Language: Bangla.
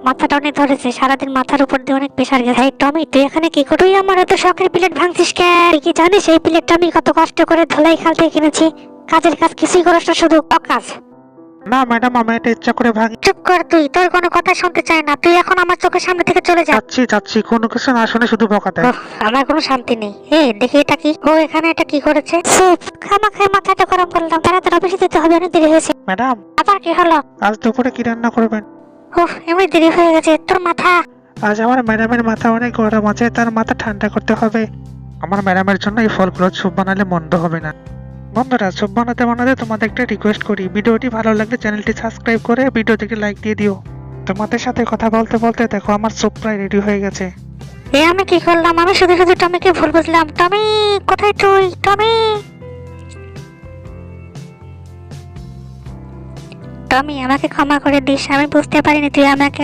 মাথাটা অনেক ধরেছে, সারাদিন মাথার উপর দিয়ে অনেক প্রেশার গেছে। এই টমি, তুই এখানে কি করবি? তুই আমার এত শখের প্লেট ভাঙছিস কেন? তুই কি জানিস এই প্লেটটা আমি কত কষ্ট করে ধলাই খাল থেকে কিনেছি? কাজের কাজ কিছুই করিস না, শুধু অকাজ। না ম্যাডাম, আমি এটা ইচ্ছা করে ভাঙি। চুপ কর তুই, তোর কোনো কথা শুনতে চাই না। তুই এখন আমার চোখের সামনে থেকে চলে যা। যাচ্ছি যাচ্ছি, কোনো কিছু না শুনে শুধু বকা দেয়। আমার কোনো শান্তি নেই। দেখি এটা কি? ও এখানে এটা কি করেছে? স্যুপ। খামাখাই মাথাটা গরম করলাম, তাড়াতাড়ি অফিসে যেতে হবে, অনেক দেরি হয়েছে। ম্যাডাম, আবার কি হলো? আজ দুপুরে কি রান্না করবেন? এমনি দেরি হয়ে গেছে। তোর মাথা। আজ আমার ম্যাডামের মাথা অনেক গরম আছে, তার মাথা ঠান্ডা করতে হবে। আমার ম্যাডামের জন্য এই ফলগুলো স্যুপ বানালে মন্দ হবে না। বন্ধুরা, স্যুপ বানাতে বানাতে তোমাদের একটা রিকোয়েস্ট করি, ভিডিওটি ভালো লাগলে চ্যানেলটি সাবস্ক্রাইব করে ভিডিওতে একটি লাইক দিয়ে দিও। তোমাদের সাথে কথা বলতে বলতে দেখো আমার স্যুপ প্রায় রেডি হয়ে গেছে। আমি কি করলাম? আমি শুধু শুধু টমিকে ভুল বুঝলাম। টমি, কোথায় তুই? টমি, টমি, আমাকে ক্ষমা করে দিস। আমি বুঝতে পারিনি তুই আমাকে